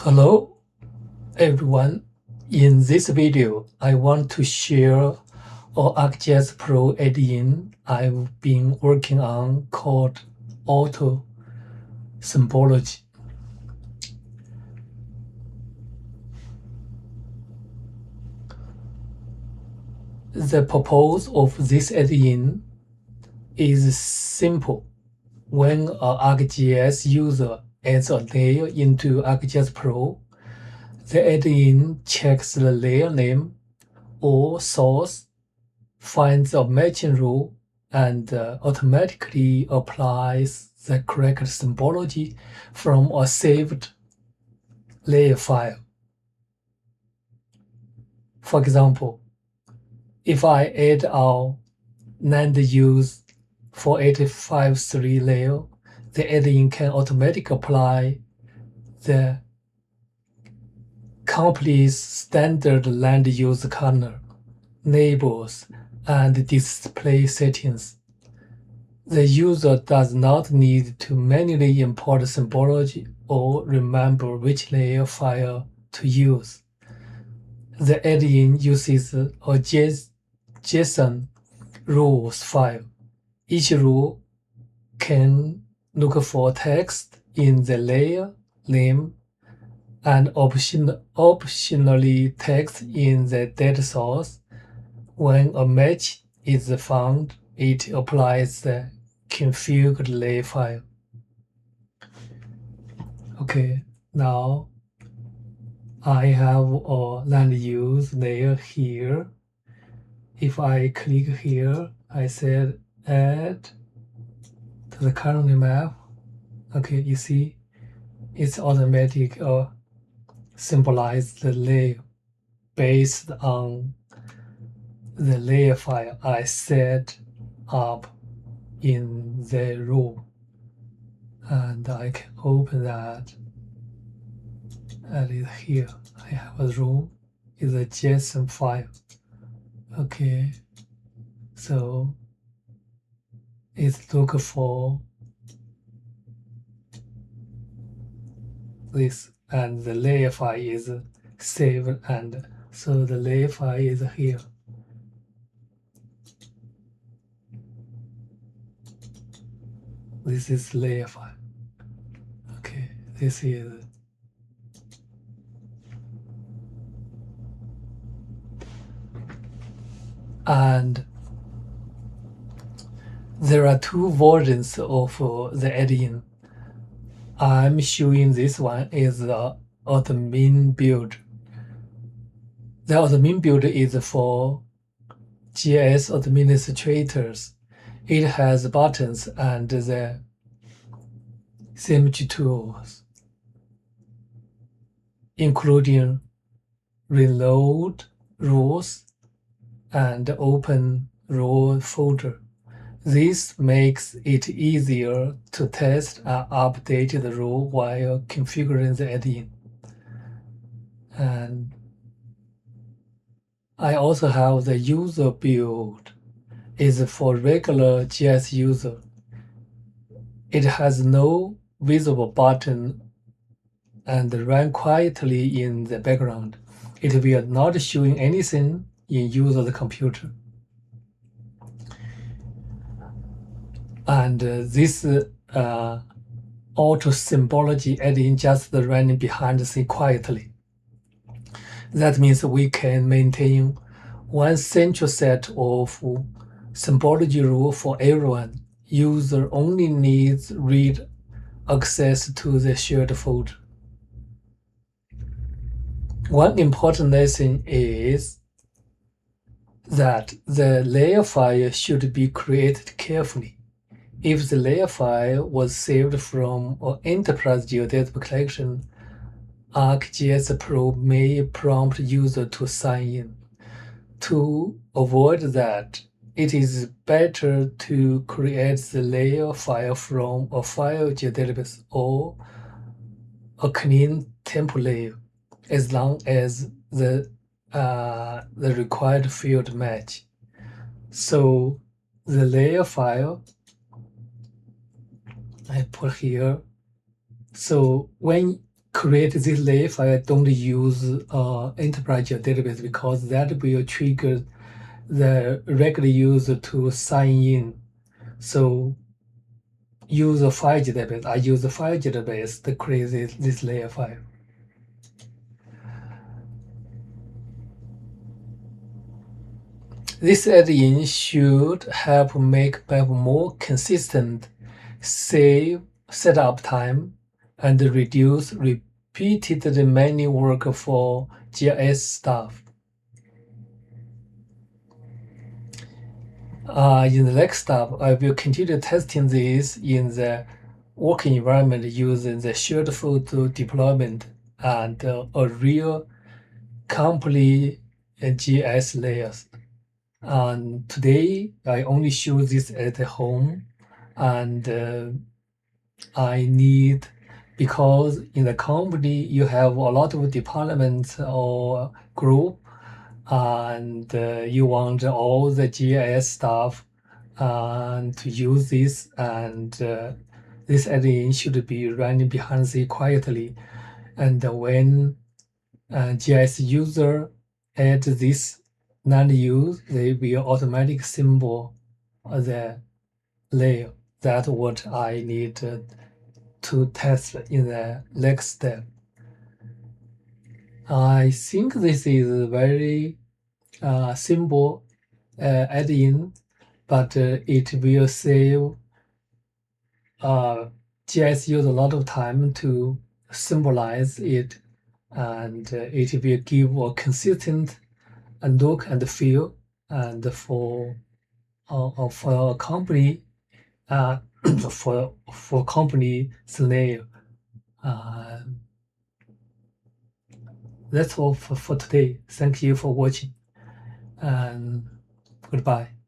Hello everyone. In this video, I want to share a ArcGIS Pro add-in I've been working on called Auto Symbology. The purpose of this add-in is simple. When an ArcGIS user adds a layer into ArcGIS Pro, the add-in checks the layer name or source, finds a matching rule, and automatically applies the correct symbology from a saved layer file. For example, if I add our land use 4853 layer, the add-in can automatically apply the complete standard land use color, labels, and display settings. The user does not need to manually import symbology or remember which layer file to use. The add-in uses a JSON rules file. Each rule can look for text in the layer name and optionally text in the data source. When a match is found, it applies the configured layer file. Okay, now I have a land use layer here. If I click here, I said add to the current map. Okay, you see, it's automatic symbolize the layer based on the layer file I set up in the rule. And I can open that. And it here, I have a rule, is a JSON file. Okay, so it's looking for this, and the layer file is saved, and so the layer file is here. This is layer file. Okay, this is and there are two versions of the add-in. I'm showing this one is the admin build. The admin build is for GIS administrators. It has buttons and the image tools, including reload rules and open rule folder. This makes it easier to test and update the rule while configuring the add-in. And I also have the user build. Is for regular GIS user. It has no visible button and run quietly in the background. It will not showing anything in user's computer. And this auto symbology add-in just running behind the scene quietly. That means we can maintain one central set of symbology rule for everyone. User only needs read access to the shared folder. One important lesson is that the layer file should be created carefully. If the layer file was saved from an enterprise geodata collection, ArcGIS Pro may prompt user to sign in. To avoid that, it is better to create the layer file from a file database or a clean template, as long as the required field match. So the layer file I put here. So when create this layer file, don't use enterprise database because that will trigger the regular user to sign in. So use a file database. I use a file database to create this layer file. This add-in should help make web more consistent, save setup time, and reduce repeated manual work for GIS staff. In the next step, I will continue testing this in the working environment using the shared photo deployment and a real complete GIS layers. And today, I only show this at home, and I need, because in the company you have a lot of departments or group, and you want all the GIS stuff to use this, and this add-in should be running behind the quietly. And when GIS user add this non-use, they will automatically symbol the layer. That's what I need to test in the next step. I think this is very simple add-in, but it will save GIS use a lot of time to symbolize it, and it will give a consistent look and feel, and for a company for company scenario. That's all for today. Thank you for watching, and goodbye.